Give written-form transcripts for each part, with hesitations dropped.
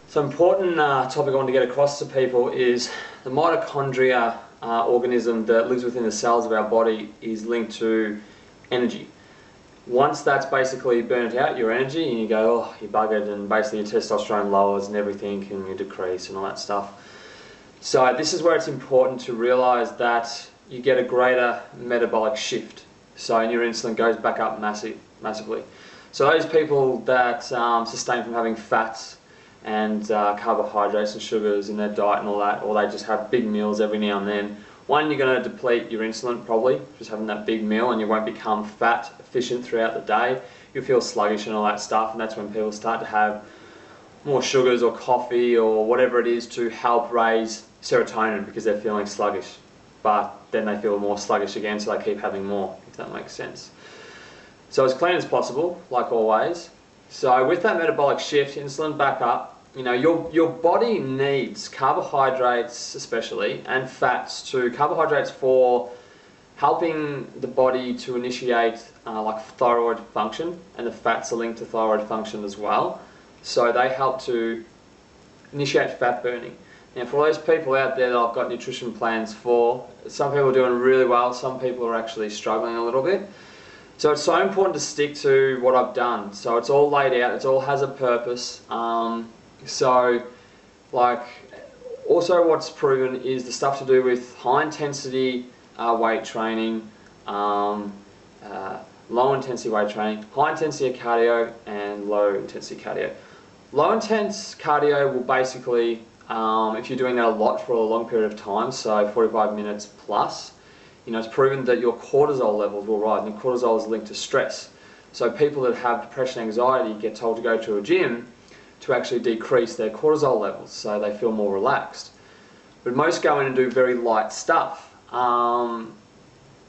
So important topic I want to get across to people is the mitochondria organism that lives within the cells of our body is linked to energy. Once that's basically burnt out, your energy, and you go, oh, you're buggered, and basically your testosterone lowers and everything, and you decrease and all that stuff. So this is where it's important to realise that you get a greater metabolic shift. So and your insulin goes back up massively. So those people that sustain from having fats and carbohydrates and sugars in their diet and all that, or they just have big meals every now and then, one, you're going to deplete your insulin probably, just having that big meal, and you won't become fat efficient throughout the day. You'll feel sluggish and all that stuff, and that's when people start to have more sugars or coffee or whatever it is to help raise serotonin because they're feeling sluggish. But then they feel more sluggish again, so they keep having more, if that makes sense. So as clean as possible, like always. So with that metabolic shift, insulin back up, you know, your body needs carbohydrates especially, and fats too. Carbohydrates for helping the body to initiate like thyroid function, and the fats are linked to thyroid function as well. So they help to initiate fat burning. Now for all those people out there that I've got nutrition plans for, some people are doing really well, some people are actually struggling a little bit. So it's so important to stick to what I've done. So it's all laid out, it all has a purpose. So like also what's proven is the stuff to do with high intensity weight training, low intensity weight training, high intensity cardio and low intensity cardio. Low intense cardio will basically, if you're doing that a lot for a long period of time, so 45 minutes plus, you know, it's proven that your cortisol levels will rise, and cortisol is linked to stress. So people that have depression, anxiety get told to go to a gym to actually decrease their cortisol levels so they feel more relaxed. But most go in and do very light stuff.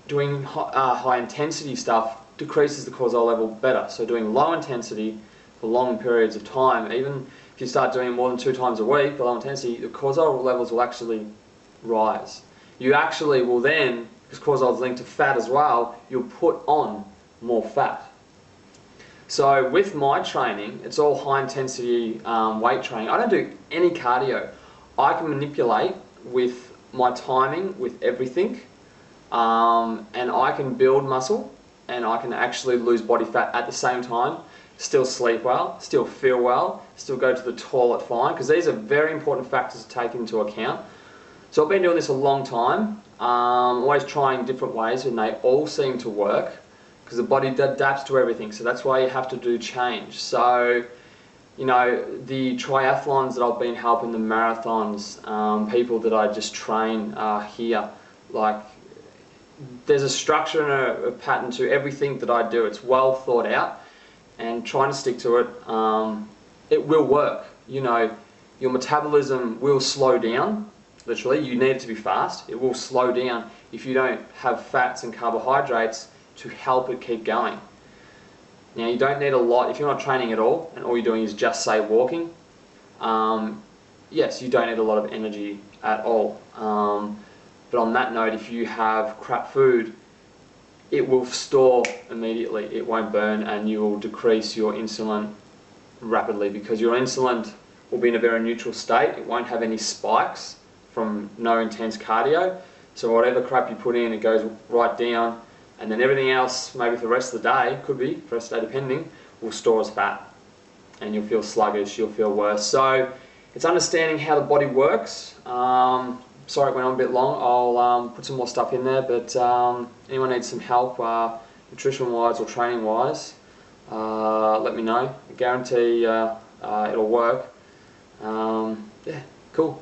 Doing high intensity stuff decreases the cortisol level better. So doing low intensity for long periods of time, even if you start doing more than 2 times a week, the low intensity, the cortisol levels will actually rise. You actually will then, because cortisol is linked to fat as well, you'll put on more fat. So with my training, it's all high intensity weight training. I don't do any cardio. I can manipulate with my timing, with everything, and I can build muscle, and I can actually lose body fat at the same time, still sleep well, still feel well, still go to the toilet fine, because these are very important factors to take into account. So I've been doing this a long time, always trying different ways, and they all seem to work because the body adapts to everything. So that's why you have to do change. So, you know, the triathlons that I've been helping, the marathons, people that I just train here, like there's a structure and a pattern to everything that I do. It's well thought out, and trying to stick to it, it will work. You know, your metabolism will slow down. Literally, you need it to be fast. It will slow down if you don't have fats and carbohydrates to help it keep going. Now, you don't need a lot. If you're not training at all, and all you're doing is just, say, walking, yes, you don't need a lot of energy at all. But on that note, if you have crap food, it will store immediately. It won't burn, and you will decrease your insulin rapidly because your insulin will be in a very neutral state. It won't have any spikes from no intense cardio. So whatever crap you put in, it goes right down, and then everything else, maybe for the rest of the day, could be, for the rest of the day depending, will store as fat. And you'll feel sluggish, you'll feel worse. So it's understanding how the body works. Sorry it went on a bit long. I'll put some more stuff in there, but anyone needs some help, nutrition-wise or training-wise, let me know. I guarantee it'll work. Yeah, cool.